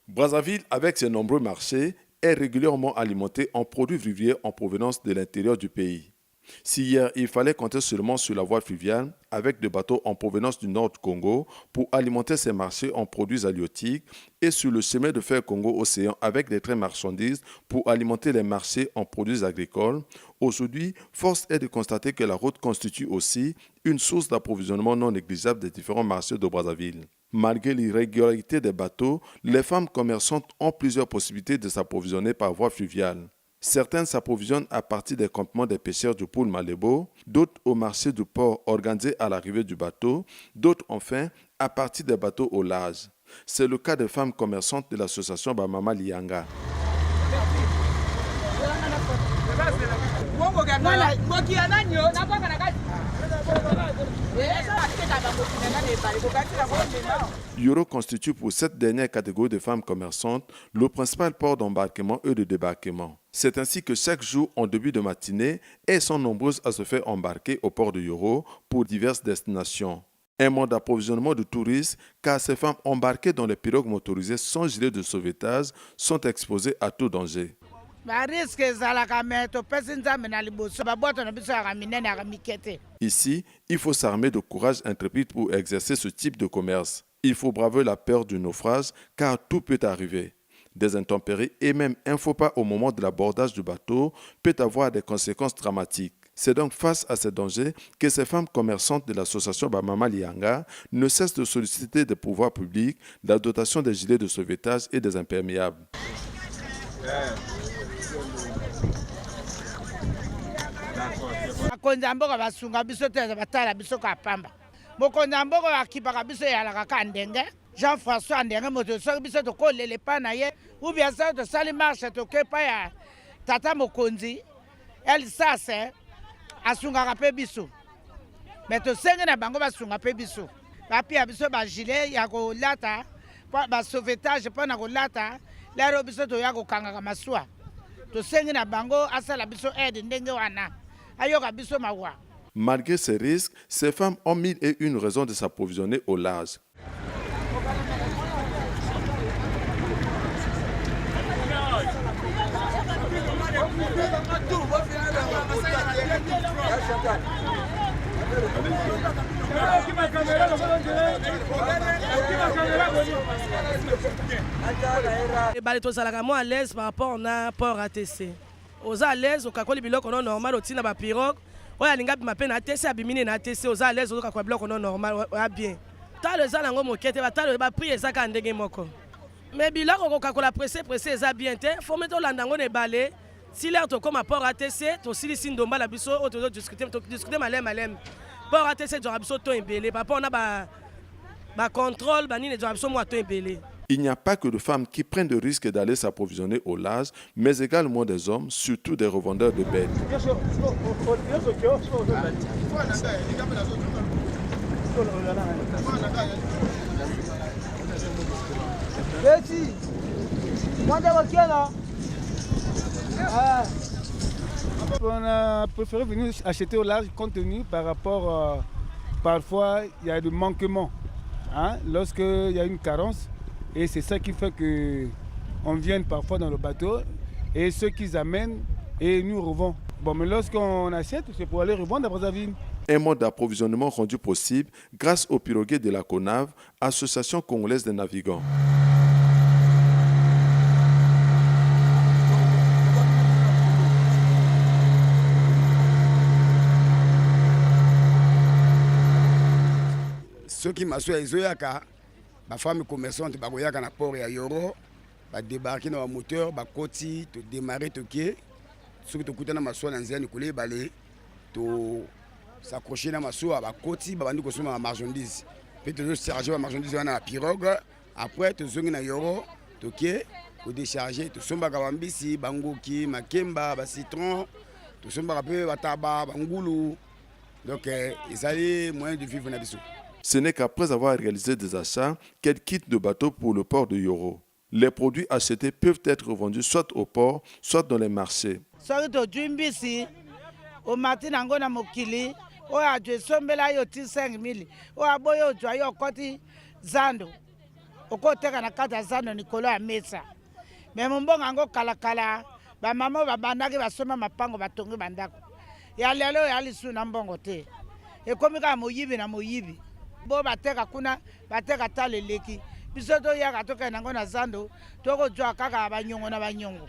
Brazzaville, avec ses nombreux marchés, est régulièrement alimentée en produits vivriers en provenance de l'intérieur du pays. Si hier, il fallait compter seulement sur la voie fluviale, avec des bateaux en provenance du nord du Congo pour alimenter ces marchés en produits halieutiques, et sur le chemin de fer Congo-Océan avec des trains marchandises pour alimenter les marchés en produits agricoles, aujourd'hui, force est de constater que la route constitue aussi une source d'approvisionnement non négligeable des différents marchés de Brazzaville. Malgré l'irrégularité des bateaux, les femmes commerçantes ont plusieurs possibilités de s'approvisionner par voie fluviale. Certaines s'approvisionnent à partir des campements des pêcheurs du Poul Malebo, d'autres au marché du port organisé à l'arrivée du bateau, d'autres enfin à partir des bateaux au large. C'est le cas des femmes commerçantes de l'association Bamama Lianga. Yoro constitue pour cette dernière catégorie de femmes commerçantes le principal port d'embarquement et de débarquement. C'est ainsi que chaque jour, en début de matinée, elles sont nombreuses à se faire embarquer au port de Yoro pour diverses destinations. Un mode d'approvisionnement de touristes, car ces femmes embarquées dans les pirogues motorisées sans gilet de sauvetage sont exposées à tout danger. Ici, il faut s'armer de courage intrépide pour exercer ce type de commerce. Il faut braver la peur du naufrage, car tout peut arriver. Des intempéries et même un faux pas au moment de l'abordage du bateau peut avoir des conséquences dramatiques. C'est donc face à ces dangers que ces femmes commerçantes de l'association Bamama Lianga ne cessent de solliciter des pouvoirs publics la dotation des gilets de sauvetage et des imperméables. Jean-François Ndenge moto so biso to kolele pa na ye ou bien ça de sali marche to ke pa ya tata mokonzi elle ça c'est asunga pe biso mais to senge na bango basunga pe biso ba pia biso ba gilet ya ko lata ba sauvetage pa na ko lata lero biso to ya ko kanga maswa to senge na bango asala biso aide ndenge wana ayoka biso mawa. Malgré ces risques, ces femmes ont mille et une raisons de s'approvisionner au large. Les gens à l'aise par rapport au port ATC. Aux à l'aise, au cas où les biloko non normal, au tina ba pirogue. Ouais, les gars, ma peine ATC, abimine na ATC, aux à l'aise, au cas où biloko non normal, ouais bien. T'as le zala ngo mokete, t'as le ba prix ça quand ndenge moko. Mais biloko au cas où la pressé ça bien te. Faut mettre l'andango ne balé. Si l'air to comme port ATC, to sili sindomba la biso, au to discuter malem. Port ATC de rabiso to embelé. Papa on a ba contrôle, ba ni ne rabiso moi to embelé. Il n'y a pas que de femmes qui prennent le risque d'aller s'approvisionner au large, mais également des hommes, surtout des revendeurs de bêtes. On a préféré venir acheter au large compte tenu par rapport, parfois il y a des manquements, hein, lorsqu'il y a une carence. Et c'est ça qui fait qu'on vient parfois dans le bateau et ceux qu'ils amènent et nous revendons. Bon, mais lorsqu'on achète, c'est pour aller revendre à Brazzaville. Un mode d'approvisionnement rendu possible grâce aux pirogues de la CONAV, Association congolaise des navigants. Ceux qui m'assurent les femmes commerçantes qui sont dans port ya Yoro, ba débarquer dans le moteur, ba koti, to démarrer to quai, ceux qui te coûtent dans maswa dans zéani coulé balé, to s'accrocher dans maswa, ba koti, ba bandi consommer la marchandise. Puis te charger la marchandise dans la pirogue, après te zongi na Yoro, to quai, to décharger, to somba kabambisi, bangoki, makemba, ba citron, to somba peu ba tabac, bangoulou. Donc ils allaient moyen de vivre na biso. Ce n'est qu'après avoir réalisé des achats qu'elles quittent le bateau pour le port de Yoro. Les produits achetés peuvent être revendus soit au port, soit dans les marchés. okoteka na kati ya zando likolo ya mesa. Me mombongo yango kala bamama babandaki basomba mapango batongi bandako. Ya lelo ya lisu na mbongo te. Ekomi kaka moyibi na moyibi. Bo bateka kuna bateka taleleki. Biso toyaka toka nango na zando tokozwa kaka banyongo na banyongo.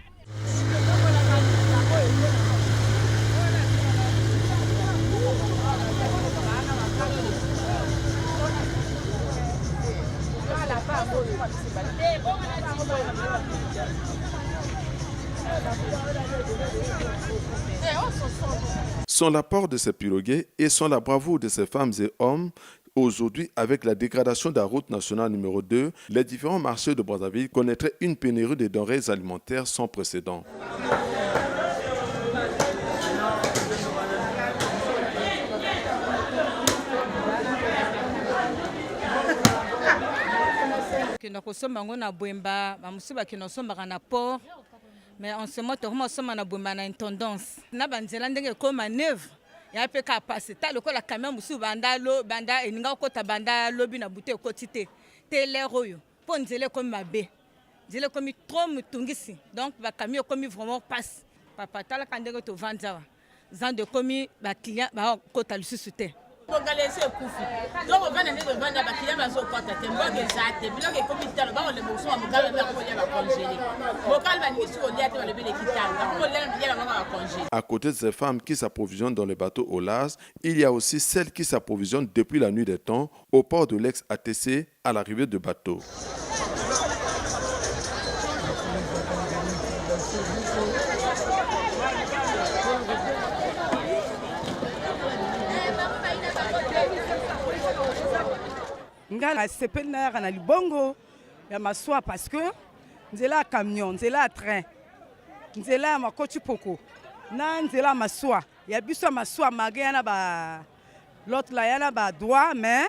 Sans l'apport de ces pirogues et sans la bravoure de ces femmes et hommes, aujourd'hui, avec la dégradation de la route nationale numéro 2, les différents marchés de Brazzaville connaîtraient une pénurie de denrées alimentaires sans précédent. Mais en ce moment, nous sommes en une tendance. Nous avons comme un neuf. Il y a un peu de passer. Le camion banda et nous banda lobby na bouteille quotité. Téléroyo. Pour nous comme ma baie. Nous comme trop mutungisi. Donc le camion comme vraiment passe. Papa tala kandego to vendre. Zande comme ba client ba kota le susute. Congolais kufi donc on va aller vendre ba client ba so kota te mboge zate biloko comme talo ba le moso amugala ba ko ya ba congéler local ba ni su o liate ba le bele kitanga ko le ya ba congéler. À côté de ces femmes qui s'approvisionnent dans les bateaux au large, il y a aussi celles qui s'approvisionnent depuis la nuit des temps au port de l'ex-ATC à l'arrivée de bateaux. Ngala sepeli na yaka na libongo ya maswa parce que nzela ya camion, nzela ya train, nzela ya makoti poko na nzela ya maswa ya biso ya maswa mage yana ba l'autre là yana ba droit mais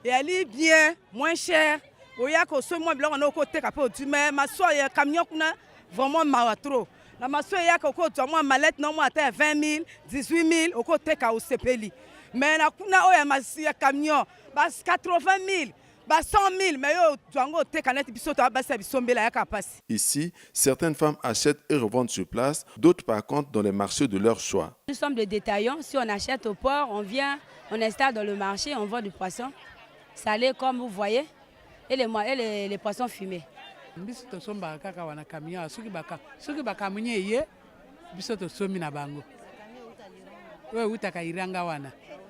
yali bien moins cher oya ko so mo biloko na ko teka pe otu mais maswa ya camion kuna vraiment mawa trop la maswa ya ko to mo mallette no mo ata 20 000 18 000 oko teka o sepeli mais na kuna oya maswa camion bas 80 000, bas 100 000, mais ici, certaines femmes achètent et revendent sur place, d'autres par contre dans les marchés de leur choix. Nous sommes des détaillants, si on achète au port, on vient, on installe dans le marché, on vend du poisson salé comme vous voyez, et les poissons fumés.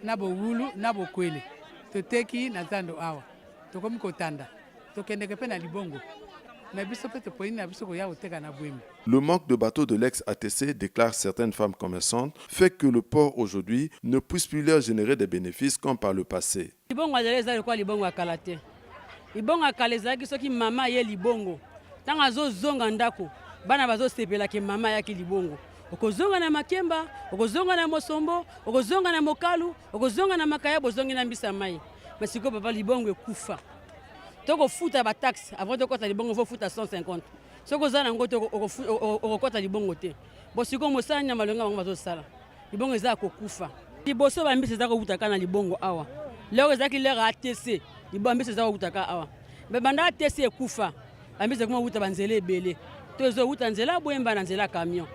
Nabo wulu nabo kwele toteki na zando awa tokomi kotanda tokendeke pe na libongo na biso pe topoini na biso koya oteka na bwemi. Le manque de bateaux de l'ex-ATC, déclarent certaines femmes commerçantes, fait que le port aujourd'hui ne puisse plus leur générer des bénéfices comme par le passé. Libongo azaleza kwa libongo akalate. Libongo akaleza ki soki mama ye libongo. Tanga zo zonga ndako bana bazo sepela ke mama yaki libongo. Okozonga na makemba, okozonga na mosombo, okozonga na mokalu, okozonga na makaya, bozongi na mbisa mai. Masiko papa libongo ekufa. Toko futa ba taxe avant de kota libongo faut futa 150. Soko zana ngoto okokota libongo te. Bosiko mosanya malonga bango bazosala. Libongo eza kokufa. Liboso ba mbisa za ko butaka na libongo awa. Leo ezaki lero ATC, libongo mbisa za ko butaka awa. Be banda ATC ekufa. Ambisa kuma buta banzele ebele. Tozo buta nzela boyemba na nzela camion.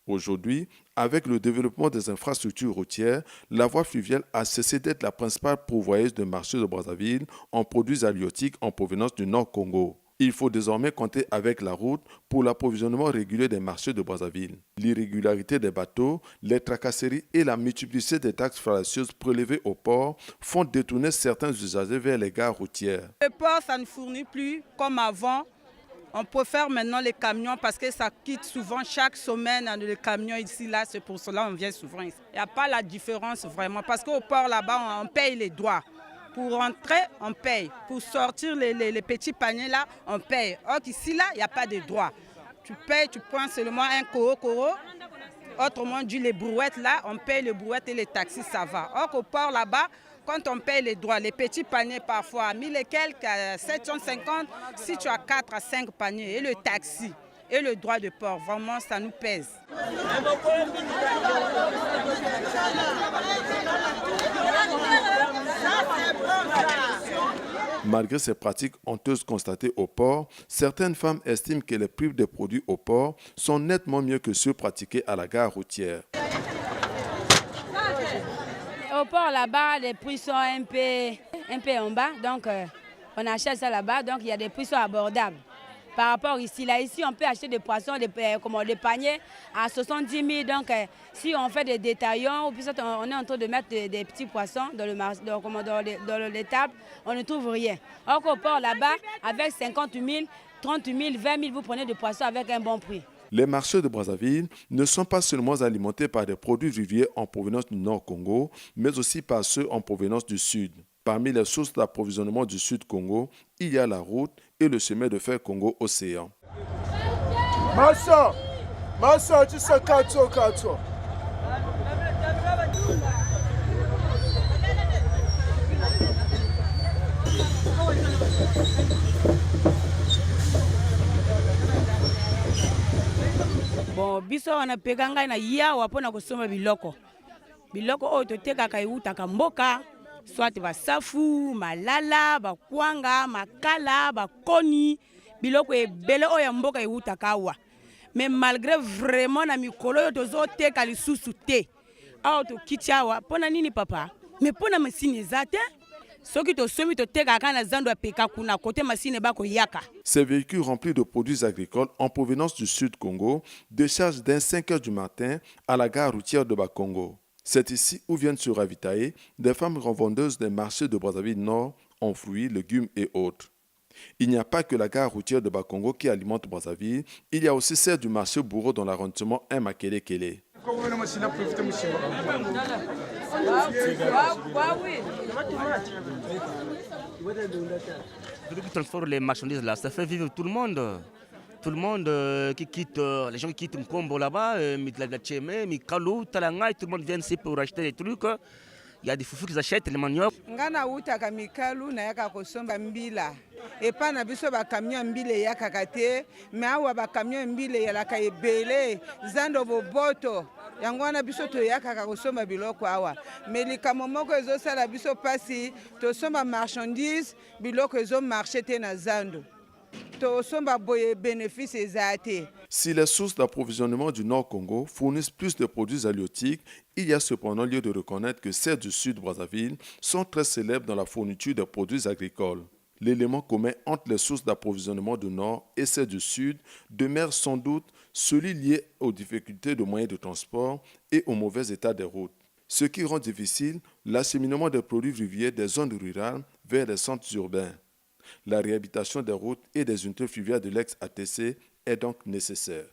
Aujourd'hui, avec le développement des infrastructures routières, la voie fluviale a cessé d'être la principale pourvoyeuse de marché de Brazzaville en produits halieutiques en provenance du Nord Congo. Il faut désormais compter avec la route pour l'approvisionnement régulier des marchés de Brazzaville. L'irrégularité des bateaux, les tracasseries et la multiplicité des taxes fallacieuses prélevées au port font détourner certains usagers vers les gares routières. Le port, ça ne fournit plus comme avant. On préfère maintenant les camions parce que ça quitte souvent chaque semaine le camion ici, là. C'est pour cela qu'on vient souvent ici. Il n'y a pas la différence vraiment parce qu'au port là-bas, on paye les droits. Pour rentrer, on paye. Pour sortir les petits paniers là, on paye. Or ici là, il n'y a pas de droit. Tu payes, tu prends seulement un koro. Autrement dit, les brouettes là, on paye les brouettes et les taxis, ça va. Or qu'au port là-bas, quand on paye les droits, les petits paniers parfois à 1000 et quelques, à 750, si tu as 4 à 5 paniers et le taxi et le droit de port. Vraiment, ça nous pèse. Malgré ces pratiques honteuses constatées au port, certaines femmes estiment que les prix des produits au port sont nettement mieux que ceux pratiqués à la gare routière. Au port là-bas, les prix sont un peu en bas, donc on achète ça là-bas, donc il y a des prix sont abordables. Par rapport ici, ici on peut acheter des poissons, des paniers à 70 000, donc si on fait des détaillants, ou puis on est en train de mettre des petits poissons dans les tables, on ne trouve rien. Or qu'au port là-bas, avec 50 000, 30 000, 20 000, vous prenez des poissons avec un bon prix. Les marchés de Brazzaville ne sont pas seulement alimentés par des produits vivriers en provenance du Nord Congo, mais aussi par ceux en provenance du Sud. Parmi les sources d'approvisionnement du Sud Congo, il y a la route et le chemin de fer Congo-Océan. Massa, tu sais kato. Bon, biso wana pekanga na yawa pona kosomba biloko oyo totekaka eutaka mboka, soit basafu, malala, bakwanga, makala, bakoni, biloko ebele oyo ya mboka eutaka awa. Mais malgré vraiment na mikolo oyo tozoteka lisusu te, awa tokiti awa pona nini papa? Mais pona masini eza te. Ces véhicules remplis de produits agricoles en provenance du Sud Congo déchargent dès 5 h du matin à la gare routière de Bakongo. C'est ici où viennent se ravitailler des femmes revendeuses des marchés de Brazzaville Nord en fruits, légumes et autres. Il n'y a pas que la gare routière de Bakongo qui alimente Brazzaville, il y a aussi celle du marché Bourreau dans l'arrondissement Makele-Kele. Celui qui transporte les marchandises là, ça fait vivre tout le monde. Tout le monde qui quitte, les gens qui quittent Nkombo là-bas, Mitladacheme, Mikalou, Talanga, tout le monde vient ici pour acheter des trucs. Il y a des foufous qui achètent les maniocs. Ngana utaka Mikalu na yaka kosomba mbila. Et pas na biso ba camion mbile yaka kate, mais awa ba camion mbile ya la kaebele, zando boboto. Yango wana biso to yaka kosomba biloko awa. Mais likamo moko ezo sala biso pasi, to somba marchandise, biloko ezo marché te na zando. Si les sources d'approvisionnement du Nord Congo fournissent plus de produits halieutiques, il y a cependant lieu de reconnaître que celles du Sud Brazzaville sont très célèbres dans la fourniture de produits agricoles. L'élément commun entre les sources d'approvisionnement du Nord et celles du Sud demeure sans doute celui lié aux difficultés de moyens de transport et au mauvais état des routes, ce qui rend difficile l'acheminement des produits vivriers des zones rurales vers les centres urbains. La réhabilitation des routes et des unités fluviales de l'ex-ATC est donc nécessaire.